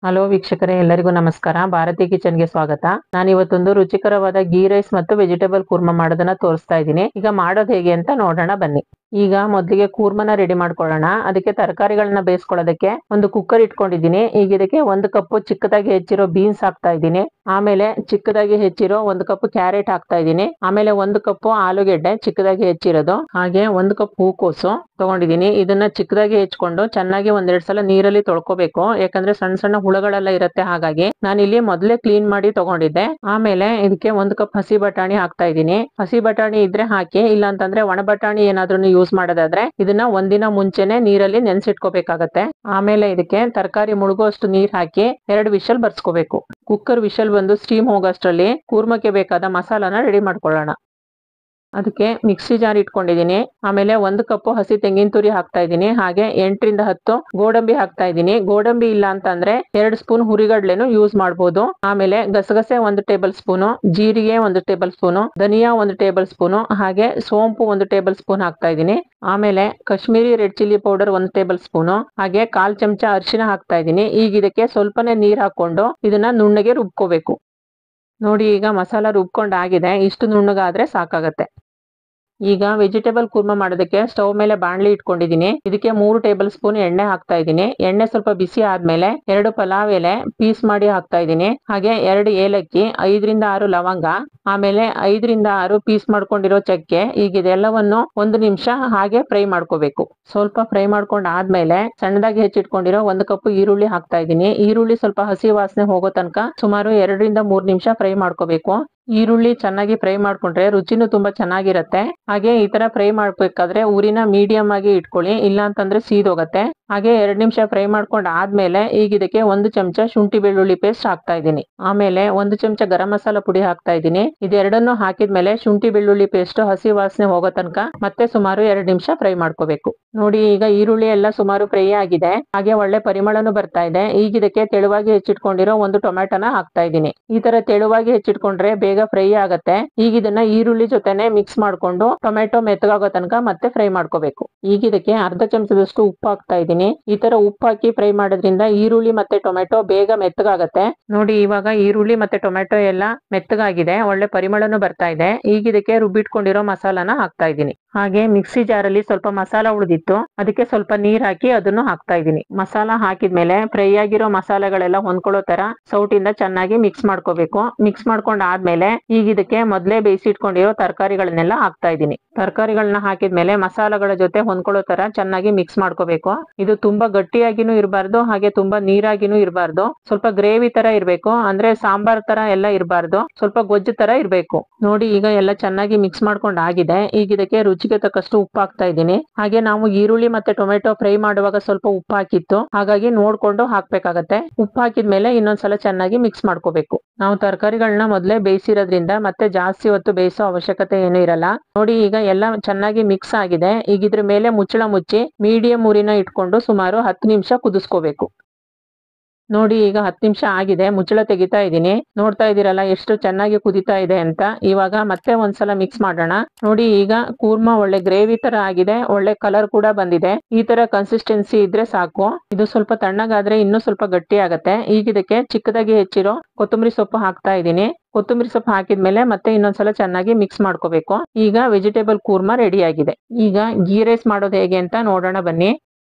Hello ವೀಕ್ಷಕರೇ, ಎಲ್ಲರಿಗೂ ನಮಸ್ಕಾರ. ಭಾರತಿ ಕಿಚನ್ಗೆ ಸ್ವಾಗತ. ನಾನು ಇವತ್ತೊಂದು ರುಚಿಕರವಾದ ಗೀ ರೈಸ್ ಮತ್ತು ವೆಜಿಟೇಬಲ್ ಕೂರ್ಮಾ ಮಾಡೋದನ್ನ ತೋರಿಸ್ತಾ ಇದ್ದೀನಿ. ಈಗ ಮಾಡೋದು ಹೇಗೆ ಅಂತ ನೋಡೋಣ ಬನ್ನಿ. ಈಗ ಮೊದಲಿಗೆ ಕೂರ್ಮನ ರೆಡಿ ಮಾಡ್ಕೊಳ್ಳೋಣ. ಅದಕ್ಕೆ ತರಕಾರಿಗಳನ್ನ ಬೇಯಿಸ್ಕೊಳ್ಳೋದಕ್ಕೆ ಒಂದು ಕುಕ್ಕರ್ ಇಟ್ಕೊಂಡಿದ್ದೀನಿ. ಈಗ ಇದಕ್ಕೆ 1 ಕಪ್ ಚಿಕ್ಕದಾಗಿ ಹೆಚ್ಚಿರೋ ಬೀನ್ಸ್ ಹಾಕ್ತಾ ಇದ್ದೀನಿ. ಆಮೇಲೆ ಚಿಕ್ಕದಾಗಿ ಹೆಚ್ಚಿರೋ 1 ಕಪ್ ಕ್ಯಾರೆಟ್ ಹಾಕ್ತಾ ಇದ್ದೀನಿ. ಆಮೇಲೆ 1 ಕಪ್ ಆಲೂಗೆಡ್ಡೆ ಚಿಕ್ಕದಾಗಿ ಹೆಚ್ಚಿರೋದು, ಹಾಗೆ 1 ಕಪ್ ಹೂಕೋಸು ತಗೊಂಡಿದ್ದೀನಿ. ಇದನ್ನ ಚಿಕ್ಕದಾಗಿ ಹೆಚ್ಕೊಂಡು ಚೆನ್ನಾಗಿ 1-2 ಸಲ ನೀರಲ್ಲಿ ತೊಳ್ಕೊಬೇಕು, ಯಾಕಂದ್ರೆ ಸಣ್ಣ ಸಣ್ಣ ಹುಳಗಳೆಲ್ಲ ಇರುತ್ತೆ. ಹಾಗಾಗಿ ನಾನು ಇಲ್ಲಿ ಮೊದಲೇ ಕ್ಲೀನ್ ಮಾಡಿ ತಗೊಂಡಿದ್ದೆ. ಆಮೇಲೆ ಇದಕ್ಕೆ 1 ಕಪ್ ಹಸಿ ಬಟಾಣಿ ಹಾಕ್ತಾ ಇದ್ದೀನಿ. ಹಸಿ ಬಟಾಣಿ ಇದ್ರೆ ಹಾಕಿ, ಇಲ್ಲ ಅಂತಂದ್ರೆ ಒಣ ಬಟಾಣಿ ಏನಾದ್ರೂ ಯೂಸ್ ಮಾಡೋದಾದ್ರೆ ಇದನ್ನ ಒಂದಿನ ಮುಂಚೆನೆ ನೀರಲ್ಲಿ ನೆನ್ಸಿಟ್ಕೋಬೇಕಾಗತ್ತೆ. ಆಮೇಲೆ ಇದಕ್ಕೆ ತರಕಾರಿ ಮುಳುಗುವಷ್ಟು ನೀರ್ ಹಾಕಿ 2 ವಿಷಲ್ ಬರ್ಸ್ಕೋಬೇಕು. ಕುಕ್ಕರ್ ವಿಷಲ್ ಬಂದು ಸ್ಟೀಮ್ ಹೋಗೋಷ್ಟ್ರಲ್ಲಿ ಕೂರ್ಮಕ್ಕೆ ಬೇಕಾದ ಮಸಾಲಾನ ರೆಡಿ ಮಾಡ್ಕೊಳ್ಳೋಣ. ಅದಕ್ಕೆ ಮಿಕ್ಸಿ ಜಾರ್ ಇಟ್ಕೊಂಡಿದ್ದೀನಿ. ಆಮೇಲೆ 1 ಕಪ್ ಹಸಿ ತೆಂಗಿನ ತುರಿ ಹಾಕ್ತಾ ಇದ್ದೀನಿ. ಹಾಗೆ 8ರಿಂದ 10 ಗೋಡಂಬಿ ಹಾಕ್ತಾ ಇದ್ದೀನಿ. ಗೋಡಂಬಿ ಇಲ್ಲ ಅಂತಂದ್ರೆ 2 ಸ್ಪೂನ್ ಹುರಿಗಡ್ಲೆನು ಯೂಸ್ ಮಾಡಬಹುದು. ಆಮೇಲೆ ಗಸಗಸೆ 1 ಟೇಬಲ್ ಸ್ಪೂನು, ಜೀರಿಗೆ 1 ಟೇಬಲ್ ಸ್ಪೂನು, ಧನಿಯಾ 1 ಟೇಬಲ್ ಸ್ಪೂನು, ಹಾಗೆ ಸೋಂಪು 1 ಟೇಬಲ್ ಸ್ಪೂನ್ ಹಾಕ್ತಾ ಇದ್ದೀನಿ. ಆಮೇಲೆ Kashmiri red chilli powder 1 table spoon, ಹಾಗೆ 1/4 ಚಮಚ ಅರಿಶಿನ ಹಾಕ್ತಾ ಇದ್ದೀನಿ. ಈಗ ಇದಕ್ಕೆ ಸ್ವಲ್ಪನೇ ನೀರ್ ಹಾಕೊಂಡು ಇದನ್ನ ನುಣ್ಣಗೆ ರುಬ್ಕೋಬೇಕು. ನೋಡಿ, ಈಗ ಮಸಾಲ ರುಬ್ಕೊಂಡು ಆಗಿದೆ. ಇಷ್ಟು ನುಣ್ಣಗಾದ್ರೆ ಸಾಕಾಗತ್ತೆ. ಈಗ ವೆಜಿಟೇಬಲ್ ಕೂರ್ಮಾ ಮಾಡೋದಕ್ಕೆ ಸ್ಟವ್ ಮೇಲೆ ಬಾಣಲಿ ಇಟ್ಕೊಂಡಿದ್ದೀನಿ. ಇದಕ್ಕೆ 3 ಟೇಬಲ್ ಸ್ಪೂನ್ ಎಣ್ಣೆ ಹಾಕ್ತಾ ಇದ್ದೀನಿ. ಎಣ್ಣೆ ಸ್ವಲ್ಪ ಬಿಸಿ ಆದ್ಮೇಲೆ 2 ಪಲಾವ್ ಎಲೆ ಪೀಸ್ ಮಾಡಿ ಹಾಕ್ತಾ ಇದ್ದೀನಿ. ಹಾಗೆ 2 ಏಲಕ್ಕಿ, 5ರಿಂದ 6 ಲವಂಗ, ಆಮೇಲೆ 5ರಿಂದ 6 ಪೀಸ್ ಮಾಡ್ಕೊಂಡಿರೋ ಚಕ್ಕೆ. ಈಗ ಇದೆಲ್ಲವನ್ನು 1 ನಿಮಿಷ ಹಾಗೆ ಫ್ರೈ ಮಾಡ್ಕೋಬೇಕು. ಸ್ವಲ್ಪ ಫ್ರೈ ಮಾಡ್ಕೊಂಡ್ ಆದ್ಮೇಲೆ ಸಣ್ಣದಾಗಿ ಹೆಚ್ಚಿಟ್ಕೊಂಡಿರೋ 1 ಕಪ್ ಈರುಳ್ಳಿ ಹಾಕ್ತಾ ಇದ್ದೀನಿ. ಈರುಳ್ಳಿ ಸ್ವಲ್ಪ ಹಸಿ ವಾಸನೆ ಹೋಗೋ ತನಕ ಸುಮಾರು 2ರಿಂದ 3 ನಿಮಿಷ ಫ್ರೈ ಮಾಡ್ಕೋಬೇಕು. ಈರುಳ್ಳಿ ಚೆನ್ನಾಗಿ ಫ್ರೈ ಮಾಡ್ಕೊಂಡ್ರೆ ರುಚಿನೂ ತುಂಬಾ ಚೆನ್ನಾಗಿರತ್ತೆ. ಹಾಗೆ ಈ ತರ ಫ್ರೈ ಮಾಡ್ಬೇಕಾದ್ರೆ ಊರಿನ ಮೀಡಿಯಂ ಆಗಿ ಇಟ್ಕೊಳ್ಳಿ, ಇಲ್ಲ ಅಂತಂದ್ರೆ ಸೀದೋಗತ್ತೆ. ಹಾಗೆ 2 ನಿಮಿಷ ಫ್ರೈ ಮಾಡ್ಕೊಂಡ್ ಆದ್ಮೇಲೆ ಈಗ ಇದಕ್ಕೆ 1 ಚಮಚ ಶುಂಠಿ ಬೆಳ್ಳುಳ್ಳಿ ಪೇಸ್ಟ್ ಹಾಕ್ತಾ ಇದ್ದೀನಿ. ಆಮೇಲೆ 1 ಚಮಚ ಗರಂ ಮಸಾಲ ಪುಡಿ ಹಾಕ್ತಾ ಇದ್ದೀನಿ. ಇದೆರಡನ್ನು ಹಾಕಿದ್ಮೇಲೆ ಶುಂಠಿ ಬೆಳ್ಳುಳ್ಳಿ ಪೇಸ್ಟ್ ಹಸಿ ವಾಸನೆ ಹೋಗೋ ತನಕ ಮತ್ತೆ ಸುಮಾರು 2 ನಿಮಿಷ ಫ್ರೈ ಮಾಡ್ಕೋಬೇಕು. ನೋಡಿ, ಈಗ ಈರುಳ್ಳಿ ಎಲ್ಲ ಸುಮಾರು ಫ್ರೈ ಆಗಿದೆ. ಹಾಗೆ ಒಳ್ಳೆ ಪರಿಮಳನು ಬರ್ತಾ ಇದೆ. ಈಗ ಇದಕ್ಕೆ ತೆಳುವಾಗಿ ಹೆಚ್ಚಿಟ್ಕೊಂಡಿರೋ 1 ಟೊಮ್ಯಾಟೋನ ಹಾಕ್ತಾ ಇದ್ದೀನಿ. ಈ ತರ ತೆಳುವಾಗಿ ಹೆಚ್ಚಿಟ್ಕೊಂಡ್ರೆ ಬೇಗ ಫ್ರೈ ಆಗತ್ತೆ. ಈಗ ಇದನ್ನ ಈರುಳ್ಳಿ ಜೊತೆನೆ ಮಿಕ್ಸ್ ಮಾಡ್ಕೊಂಡು ಟೊಮೆಟೊ ಮೆತ್ತಗಾಗೋ ತನಕ ಮತ್ತೆ ಫ್ರೈ ಮಾಡ್ಕೋಬೇಕು. ಈಗ ಇದಕ್ಕೆ 1/2 ಚಮಚದಷ್ಟು ಉಪ್ಪು ಹಾಕ್ತಾ ಇದ್ದೀನಿ. ಈ ತರ ಉಪ್ಪು ಹಾಕಿ ಫ್ರೈ ಮಾಡೋದ್ರಿಂದ ಈರುಳ್ಳಿ ಮತ್ತೆ ಟೊಮೆಟೊ ಬೇಗ ಮೆತ್ತಗಾಗತ್ತೆ. ನೋಡಿ, ಇವಾಗ ಈರುಳ್ಳಿ ಮತ್ತೆ ಟೊಮೆಟೊ ಎಲ್ಲ ಮೆತ್ತಗಾಗಿದೆ, ಒಳ್ಳೆ ಪರಿಮಳನು ಬರ್ತಾ ಇದೆ. ಈಗ ಇದಕ್ಕೆ ರುಬ್ಬಿಟ್ಕೊಂಡಿರೋ ಮಸಾಲಾನ ಹಾಕ್ತಾ ಇದ್ದೀನಿ. ಹಾಗೆ ಮಿಕ್ಸಿ ಜಾರಲ್ಲಿ ಸ್ವಲ್ಪ ಮಸಾಲ ಉಳಿದಿತ್ತು, ಅದಕ್ಕೆ ಸ್ವಲ್ಪ ನೀರ್ ಹಾಕಿ ಅದನ್ನು ಹಾಕ್ತಾ ಇದ್ದೀನಿ. ಮಸಾಲ ಹಾಕಿದ್ಮೇಲೆ ಫ್ರೈ ಆಗಿರೋ ಮಸಾಲೆಗಳೆಲ್ಲ ಹೊಂದ್ಕೊಳ್ಳೋ ತರ ಸೌಟಿಂದ ಚೆನ್ನಾಗಿ ಮಿಕ್ಸ್ ಮಾಡ್ಕೋಬೇಕು. ಮಿಕ್ಸ್ ಮಾಡ್ಕೊಂಡ್ ಆದ್ಮೇಲೆ ಈಗ ಇದಕ್ಕೆ ಮೊದಲೇ ಬೇಯಿಸಿಟ್ಕೊಂಡಿರೋ ತರಕಾರಿಗಳನ್ನೆಲ್ಲ ಹಾಕ್ತಾ ಇದ್ದೀನಿ. ತರಕಾರಿಗಳನ್ನ ಹಾಕಿದ್ಮೇಲೆ ಮಸಾಲೆಗಳ ಜೊತೆ ಹೊಂದ್ಕೊಳ್ಳೋ ತರ ಚೆನ್ನಾಗಿ ಮಿಕ್ಸ್ ಮಾಡ್ಕೋಬೇಕು. ಇದು ತುಂಬಾ ಗಟ್ಟಿಯಾಗಿನೂ ಇರಬಾರ್ದು, ಹಾಗೆ ತುಂಬಾ ನೀರಾಗಿನೂ ಇರಬಾರ್ದು. ಸ್ವಲ್ಪ ಗ್ರೇವಿ ತರ ಇರ್ಬೇಕು, ಅಂದ್ರೆ ಸಾಂಬಾರ್ ತರ ಎಲ್ಲ ಇರಬಾರ್ದು, ಸ್ವಲ್ಪ ಗೊಜ್ಜು ತರ ಇರ್ಬೇಕು. ನೋಡಿ, ಈಗ ಎಲ್ಲ ಚೆನ್ನಾಗಿ ಮಿಕ್ಸ್ ಮಾಡ್ಕೊಂಡ್ ಆಗಿದೆ. ಈಗ ಇದಕ್ಕೆ ರುಚಿಗೆ ತಕ್ಕಷ್ಟು ಉಪ್ಪು ಹಾಕ್ತಾ ಇದ್ದೀನಿ. ಹಾಗೆ ನಾವು ಈರುಳ್ಳಿ ಮತ್ತೆ ಟೊಮೆಟೊ ಫ್ರೈ ಮಾಡುವಾಗ ಸ್ವಲ್ಪ ಉಪ್ಪು ಹಾಕಿತ್ತು, ಹಾಗಾಗಿ ನೋಡ್ಕೊಂಡು ಹಾಕ್ಬೇಕಾಗತ್ತೆ. ಉಪ್ಪು ಹಾಕಿದ್ಮೇಲೆ ಇನ್ನೊಂದ್ಸಲ ಚೆನ್ನಾಗಿ ಮಿಕ್ಸ್ ಮಾಡ್ಕೋಬೇಕು. ನಾವು ತರಕಾರಿಗಳನ್ನ ಮೊದಲೇ ಬೇಯಿಸಿರೋದ್ರಿಂದ ಮತ್ತೆ ಜಾಸ್ತಿ ಹೊತ್ತು ಬೇಯಿಸೋ ಅವಶ್ಯಕತೆ ಏನು ಇರಲ್ಲ. ನೋಡಿ, ಈಗ ಎಲ್ಲ ಚೆನ್ನಾಗಿ ಮಿಕ್ಸ್ ಆಗಿದೆ. ಈಗ ಇದ್ರ ಮೇಲೆ ಮುಚ್ಚಳ ಮುಚ್ಚಿ ಮೀಡಿಯಂ ಊರಿನ ಇಟ್ಕೊಂಡು ಸುಮಾರು 10 ನಿಮಿಷ ಕುದಿಸ್ಕೋಬೇಕು. ನೋಡಿ, ಈಗ 10 ನಿಮಿಷ ಆಗಿದೆ. ಮುಚ್ಚಳ ತೆಗಿತಾ ಇದ್ದೀನಿ. ನೋಡ್ತಾ ಇದ್ದೀರಲ್ಲ ಎಷ್ಟು ಚೆನ್ನಾಗಿ ಕುದಿತಾ ಇದೆ ಅಂತ. ಇವಾಗ ಮತ್ತೆ ಒಂದ್ಸಲ ಮಿಕ್ಸ್ ಮಾಡೋಣ. ನೋಡಿ, ಈಗ ಕೂರ್ಮಾ ಒಳ್ಳೆ ಗ್ರೇವಿ ತರ ಆಗಿದೆ, ಒಳ್ಳೆ ಕಲರ್ ಕೂಡ ಬಂದಿದೆ. ಈ ತರ ಕನ್ಸಿಸ್ಟೆನ್ಸಿ ಇದ್ರೆ ಸಾಕು. ಇದು ಸ್ವಲ್ಪ ತಣ್ಣಗಾದ್ರೆ ಇನ್ನೂ ಸ್ವಲ್ಪ ಗಟ್ಟಿ ಆಗತ್ತೆ. ಈಗ ಇದಕ್ಕೆ ಚಿಕ್ಕದಾಗಿ ಹೆಚ್ಚಿರೋ ಕೊತ್ತಂಬರಿ ಸೊಪ್ಪು ಹಾಕ್ತಾ ಇದ್ದೀನಿ. ಕೊತ್ತಂಬರಿ ಸೊಪ್ಪು ಹಾಕಿದ್ಮೇಲೆ ಮತ್ತೆ ಇನ್ನೊಂದ್ಸಲ ಚೆನ್ನಾಗಿ ಮಿಕ್ಸ್ ಮಾಡ್ಕೋಬೇಕು. ಈಗ ವೆಜಿಟೇಬಲ್ ಕೂರ್ಮಾ ರೆಡಿ ಆಗಿದೆ. ಈಗ ಗೀ ರೈಸ್ ಮಾಡೋದು ಹೇಗೆ ಅಂತ ನೋಡೋಣ ಬನ್ನಿ.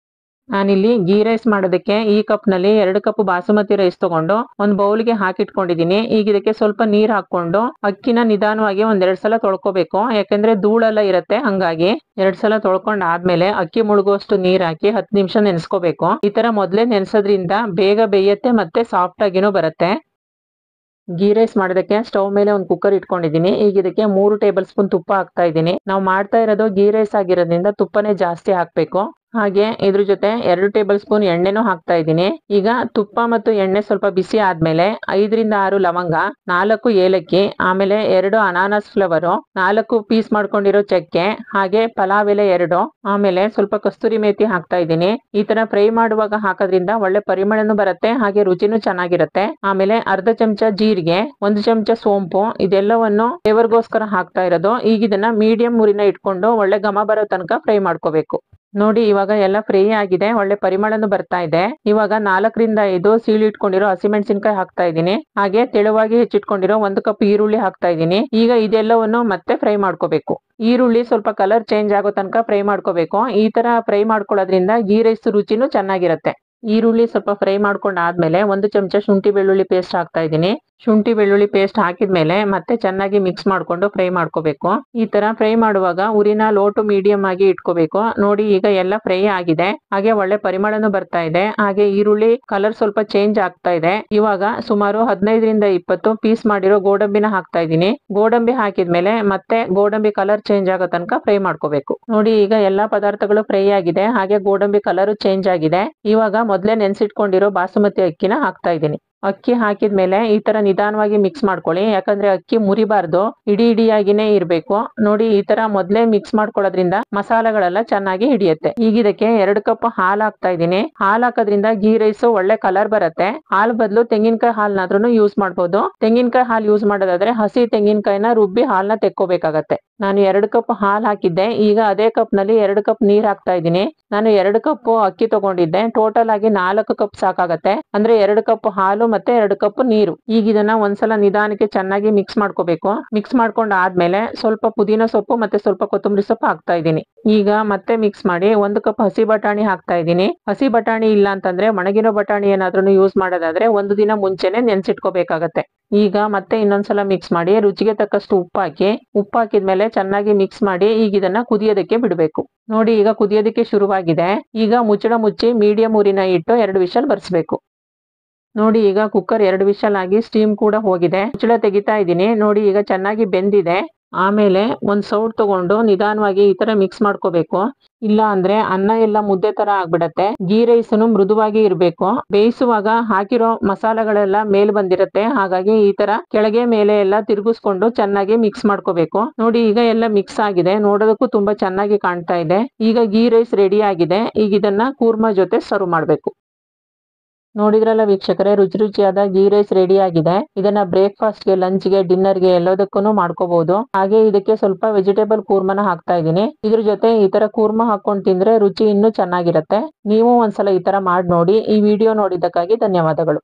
ನಾನಿಲ್ಲಿ ಗೀ ರೈಸ್ ಮಾಡೋದಕ್ಕೆ ಈ ಕಪ್ ನಲ್ಲಿ 2 ಕಪ್ ಬಾಸುಮತಿ ರೈಸ್ ತಗೊಂಡು ಒಂದು ಬೌಲ್ಗೆ ಹಾಕಿಟ್ಕೊಂಡಿದ್ದೀನಿ. ಈಗ ಇದಕ್ಕೆ ಸ್ವಲ್ಪ ನೀರ್ ಹಾಕೊಂಡು ಅಕ್ಕಿನ ನಿಧಾನವಾಗಿ 1-2 ಸಲ ತೊಳ್ಕೊಬೇಕು, ಯಾಕಂದ್ರೆ ಧೂಳೆಲ್ಲ ಇರುತ್ತೆ. ಹಂಗಾಗಿ 2 ಸಲ ತೊಳ್ಕೊಂಡ್ ಆದ್ಮೇಲೆ ಅಕ್ಕಿ ಮುಳುಗುವಷ್ಟು ನೀರ್ ಹಾಕಿ 10 ನಿಮಿಷ ನೆನೆಸ್ಕೋಬೇಕು. ಈ ತರ ಮೊದ್ಲೇ ನೆನೆಸೋದ್ರಿಂದ ಬೇಗ ಬೇಯತ್ತೆ ಮತ್ತೆ ಸಾಫ್ಟ್ ಆಗಿನೂ ಬರುತ್ತೆ. ಗೀ ರೈಸ್ ಮಾಡೋದಕ್ಕೆ ಸ್ಟವ್ ಮೇಲೆ ಒಂದು ಕುಕ್ಕರ್ ಇಟ್ಕೊಂಡಿದ್ದೀನಿ. ಈಗ ಇದಕ್ಕೆ 3 ಟೇಬಲ್ ಸ್ಪೂನ್ ತುಪ್ಪ ಹಾಕ್ತಾ ಇದ್ದೀನಿ. ನಾವು ಮಾಡ್ತಾ ಇರೋದು ಗೀ ರೈಸ್ ಆಗಿರೋದ್ರಿಂದ ತುಪ್ಪನೇ ಜಾಸ್ತಿ ಹಾಕ್ಬೇಕು. ಹಾಗೆ ಇದ್ರ ಜೊತೆ 2 ಟೇಬಲ್ ಸ್ಪೂನ್ ಎಣ್ಣೆನೂ ಹಾಕ್ತಾ ಇದ್ದೀನಿ. ಈಗ ತುಪ್ಪ ಮತ್ತು ಎಣ್ಣೆ ಸ್ವಲ್ಪ ಬಿಸಿ ಆದ್ಮೇಲೆ 5ರಿಂದ 6 ಲವಂಗ, 4 ಏಲಕ್ಕಿ, ಆಮೇಲೆ 2 ಅನಾನಸ್ ಫ್ಲವರು, 4 ಪೀಸ್ ಮಾಡ್ಕೊಂಡಿರೋ ಚಕ್ಕೆ, ಹಾಗೆ ಪಲಾವ್ ಎಲೆ 2, ಆಮೇಲೆ ಸ್ವಲ್ಪ ಕಸ್ತೂರಿ ಮೇಥಿ ಹಾಕ್ತಾ ಇದ್ದೀನಿ. ಈ ತರ ಫ್ರೈ ಮಾಡುವಾಗ ಹಾಕೋದ್ರಿಂದ ಒಳ್ಳೆ ಪರಿಮಳನೂ ಬರುತ್ತೆ, ಹಾಗೆ ರುಚಿನೂ ಚೆನ್ನಾಗಿರುತ್ತೆ. ಆಮೇಲೆ 1/2 ಚಮಚ ಜೀರಿಗೆ, 1 ಚಮಚ ಸೋಂಪು, ಇದೆಲ್ಲವನ್ನು ಫ್ಲೇವರ್ಗೋಸ್ಕರ ಹಾಕ್ತಾ ಇರೋದು. ಈಗ ಇದನ್ನ ಮೀಡಿಯಂ ಊರಿನ ಇಟ್ಕೊಂಡು ಒಳ್ಳೆ ಘಮ ಬರೋ ತನಕ ಫ್ರೈ ಮಾಡ್ಕೋಬೇಕು. ನೋಡಿ ಇವಾಗ ಎಲ್ಲ ಫ್ರೈ ಆಗಿದೆ, ಒಳ್ಳೆ ಪರಿಮಳನು ಬರ್ತಾ ಇದೆ. ಇವಾಗ 4 ರಿಂದ 5 ಸೀಳಿ ಇಟ್ಕೊಂಡಿರೋ ಹಸಿಮೆಣಸಿನಕಾಯಿ ಹಾಕ್ತಾ ಇದ್ದೀನಿ. ಹಾಗೆ ತೆಳುವಾಗಿ ಹೆಚ್ಚಿಟ್ಕೊಂಡಿರೋ 1 ಕಪ್ ಈರುಳ್ಳಿ ಹಾಕ್ತಾ ಇದ್ದೀನಿ. ಈಗ ಇದೆಲ್ಲವನ್ನು ಮತ್ತೆ ಫ್ರೈ ಮಾಡ್ಕೋಬೇಕು. ಈರುಳ್ಳಿ ಸ್ವಲ್ಪ ಕಲರ್ ಚೇಂಜ್ ಆಗೋ ತನಕ ಫ್ರೈ ಮಾಡ್ಕೋಬೇಕು. ಈ ತರ ಫ್ರೈ ಮಾಡ್ಕೊಳ್ಳೋದ್ರಿಂದ ಗೀ ರೈಸ್ ರುಚಿನೂ ಚೆನ್ನಾಗಿರುತ್ತೆ. ಈರುಳ್ಳಿ ಸ್ವಲ್ಪ ಫ್ರೈ ಮಾಡ್ಕೊಂಡಾದ್ಮೇಲೆ 1 ಚಮಚ ಶುಂಠಿ ಬೆಳ್ಳುಳ್ಳಿ ಪೇಸ್ಟ್ ಹಾಕ್ತಾ ಇದ್ದೀನಿ. ಶುಂಠಿ ಬೆಳ್ಳುಳ್ಳಿ ಪೇಸ್ಟ್ ಹಾಕಿದ್ಮೇಲೆ ಮತ್ತೆ ಚೆನ್ನಾಗಿ ಮಿಕ್ಸ್ ಮಾಡ್ಕೊಂಡು ಫ್ರೈ ಮಾಡ್ಕೋಬೇಕು. ಈ ತರ ಫ್ರೈ ಮಾಡುವಾಗ ಉರಿನ ಲೋ ಟು ಮೀಡಿಯಂ ಆಗಿ ಇಟ್ಕೋಬೇಕು. ನೋಡಿ ಈಗ ಎಲ್ಲ ಫ್ರೈ ಆಗಿದೆ, ಹಾಗೆ ಒಳ್ಳೆ ಪರಿಮಳನು ಬರ್ತಾ ಇದೆ, ಹಾಗೆ ಈರುಳ್ಳಿ ಕಲರ್ ಸ್ವಲ್ಪ ಚೇಂಜ್ ಆಗ್ತಾ ಇದೆ. ಇವಾಗ ಸುಮಾರು 15 ರಿಂದ 20 ಪೀಸ್ ಮಾಡಿರೋ ಗೋಡಂಬಿನ ಹಾಕ್ತಾ ಇದ್ದೀನಿ. ಗೋಡಂಬಿ ಹಾಕಿದ್ಮೇಲೆ ಮತ್ತೆ ಗೋಡಂಬಿ ಕಲರ್ ಚೇಂಜ್ ಆಗೋ ತನಕ ಫ್ರೈ ಮಾಡ್ಕೋಬೇಕು. ನೋಡಿ ಈಗ ಎಲ್ಲಾ ಪದಾರ್ಥಗಳು ಫ್ರೈ ಆಗಿದೆ, ಹಾಗೆ ಗೋಡಂಬಿ ಕಲರ್ ಚೇಂಜ್ ಆಗಿದೆ. ಇವಾಗ ಮೊದಲೇ ನೆನ್ಸಿಟ್ಕೊಂಡಿರೋ ಬಾಸುಮತಿ ಅಕ್ಕಿನ ಹಾಕ್ತಾ ಇದ್ದೀನಿ. ಅಕ್ಕಿ ಹಾಕಿದ್ಮೇಲೆ ಈ ತರ ನಿಧಾನವಾಗಿ ಮಿಕ್ಸ್ ಮಾಡ್ಕೊಳ್ಳಿ, ಯಾಕಂದ್ರೆ ಅಕ್ಕಿ ಮುರಿಬಾರ್ದು, ಇಡೀ ಇಡಿಯಾಗಿನೇ ಇರ್ಬೇಕು. ನೋಡಿ ಈ ತರ ಮೊದಲೇ ಮಿಕ್ಸ್ ಮಾಡ್ಕೊಳ್ಳೋದ್ರಿಂದ ಮಸಾಲೆಗಳೆಲ್ಲ ಚೆನ್ನಾಗಿ ಹಿಡಿಯುತ್ತೆ. ಈಗ ಇದಕ್ಕೆ 2 ಕಪ್ ಹಾಲು ಹಾಕ್ತಾ ಇದ್ದೀನಿ. ಹಾಲು ಹಾಕೋದ್ರಿಂದ ಗೀ ರೈಸ್ ಒಳ್ಳೆ ಕಲರ್ ಬರುತ್ತೆ. ಹಾಲ್ ಬದಲು ತೆಂಗಿನಕಾಯಿ ಹಾಲ್ನಾದ್ರೂ ಯೂಸ್ ಮಾಡ್ಬೋದು. ತೆಂಗಿನಕಾಯಿ ಹಾಲು ಯೂಸ್ ಮಾಡೋದಾದ್ರೆ ಹಸಿ ತೆಂಗಿನಕಾಯಿನ ರುಬ್ಬಿ ಹಾಲ್ನ ತೆಕ್ಕೋಬೇಕಾಗತ್ತೆ. ನಾನು 2 ಕಪ್ ಹಾಲು ಹಾಕಿದ್ದೆ. ಈಗ ಅದೇ ಕಪ್ ನಲ್ಲಿ 2 ಕಪ್ ನೀರ್ ಹಾಕ್ತಾ ಇದ್ದೀನಿ. ನಾನು 2 ಕಪ್ ಅಕ್ಕಿ ತಗೊಂಡಿದ್ದೆ, ಟೋಟಲ್ ಆಗಿ 4 ಕಪ್ ಸಾಕಾಗತ್ತೆ. ಅಂದ್ರೆ 2 ಕಪ್ ಹಾಲು ಮತ್ತೆ 2 ಕಪ್ ನೀರು. ಈಗ ಇದನ್ನ ಒಂದ್ಸಲ ನಿಧಾನಕ್ಕೆ ಚೆನ್ನಾಗಿ ಮಿಕ್ಸ್ ಮಾಡ್ಕೋಬೇಕು. ಮಿಕ್ಸ್ ಮಾಡ್ಕೊಂಡ್ ಆದ್ಮೇಲೆ ಸ್ವಲ್ಪ ಪುದೀನ ಸೊಪ್ಪು ಮತ್ತೆ ಸ್ವಲ್ಪ ಕೊತ್ತಂಬರಿ ಸೊಪ್ಪು ಹಾಕ್ತಾ ಇದ್ದೀನಿ. ಈಗ ಮತ್ತೆ ಮಿಕ್ಸ್ ಮಾಡಿ 1 ಕಪ್ ಹಸಿ ಬಟಾಣಿ ಹಾಕ್ತಾ ಇದ್ದೀನಿ. ಹಸಿ ಬಟಾಣಿ ಇಲ್ಲ ಅಂತಂದ್ರೆ ಒಣಗಿರೋ ಬಟಾಣಿ ಏನಾದ್ರೂ ಯೂಸ್ ಮಾಡೋದಾದ್ರೆ 1 ದಿನ ಮುಂಚೆನೆ ನೆನ್ಸಿಟ್ಕೋಬೇಕಾಗತ್ತೆ. ಈಗ ಮತ್ತೆ ಇನ್ನೊಂದ್ಸಲ ಮಿಕ್ಸ್ ಮಾಡಿ ರುಚಿಗೆ ತಕ್ಕಷ್ಟು ಉಪ್ಪು ಹಾಕಿ, ಉಪ್ಪು ಹಾಕಿದ್ಮೇಲೆ ಚೆನ್ನಾಗಿ ಮಿಕ್ಸ್ ಮಾಡಿ ಈಗ ಇದನ್ನ ಕುದಿಯೋದಕ್ಕೆ ಬಿಡಬೇಕು. ನೋಡಿ ಈಗ ಕುದಿಯೋದಕ್ಕೆ ಶುರುವಾಗಿದೆ. ಈಗ ಮುಚ್ಚಳ ಮುಚ್ಚಿ ಮೀಡಿಯಂ ಊರಿನ ಇಟ್ಟು 2 ವಿಷಲ್ ಬರ್ಸ್ಬೇಕು. ನೋಡಿ ಈಗ ಕುಕ್ಕರ್ 2 ವಿಷಲ್ ಆಗಿ ಸ್ಟೀಮ್ ಕೂಡ ಹೋಗಿದೆ. ಮುಚ್ಚಳ ತೆಗಿತಾ ಇದ್ದೀನಿ. ನೋಡಿ ಈಗ ಚೆನ್ನಾಗಿ ಬೆಂದಿದೆ. ಆಮೇಲೆ ಒಂದ್ ಸೌಟ್ ತಗೊಂಡು ನಿಧಾನವಾಗಿ ಈ ತರ ಮಿಕ್ಸ್ ಮಾಡ್ಕೋಬೇಕು. ಇಲ್ಲ ಅಂದ್ರೆ ಅನ್ನ ಎಲ್ಲ ಮುದ್ದೆ ತರ ಆಗ್ಬಿಡತ್ತೆ. ಗೀ ರೈಸ್ನು ಮೃದುವಾಗಿ ಇರ್ಬೇಕು. ಬೇಯಿಸುವಾಗ ಹಾಕಿರೋ ಮಸಾಲೆಗಳೆಲ್ಲ ಮೇಲ್ ಬಂದಿರತ್ತೆ, ಹಾಗಾಗಿ ಈ ತರ ಕೆಳಗೆ ಮೇಲೆ ಎಲ್ಲ ತಿರುಗಿಸ್ಕೊಂಡು ಚೆನ್ನಾಗಿ ಮಿಕ್ಸ್ ಮಾಡ್ಕೋಬೇಕು. ನೋಡಿ ಈಗ ಎಲ್ಲ ಮಿಕ್ಸ್ ಆಗಿದೆ, ನೋಡೋದಕ್ಕೂ ತುಂಬಾ ಚೆನ್ನಾಗಿ ಕಾಣ್ತಾ ಇದೆ. ಈಗ ಗೀ ರೈಸ್ ರೆಡಿ ಆಗಿದೆ. ಈಗ ಇದನ್ನ ಕೂರ್ಮಾ ಜೊತೆ ಸರ್ವ್ ಮಾಡ್ಬೇಕು. ನೋಡಿದ್ರಲ್ಲ ವೀಕ್ಷಕರೇ, ರುಚಿ ರುಚಿಯಾದ ಗೀ ರೈಸ್ ರೆಡಿ ಆಗಿದೆ. ಇದನ್ನ ಬ್ರೇಕ್ಫಾಸ್ಟ್ ಗೆ, ಲಂಚ್ ಗೆ, ಡಿನ್ನರ್ ಗೆ ಎಲ್ಲದಕ್ಕೂ ಮಾಡ್ಕೋಬಹುದು. ಹಾಗೆ ಇದಕ್ಕೆ ಸ್ವಲ್ಪ ವೆಜಿಟೇಬಲ್ ಕೂರ್ಮನ ಹಾಕ್ತಾ ಇದ್ದೀನಿ. ಇದ್ರ ಜೊತೆ ಈ ತರ ಕೂರ್ಮ ಹಾಕೊಂಡ್ ತಿಂದ್ರೆ ರುಚಿ ಇನ್ನೂ ಚೆನ್ನಾಗಿರುತ್ತೆ. ನೀವು ಒಂದ್ಸಲ ಈ ತರ ಮಾಡಿ ನೋಡಿ. ಈ ವಿಡಿಯೋ ನೋಡಿದ್ದಕ್ಕಾಗಿ ಧನ್ಯವಾದಗಳು.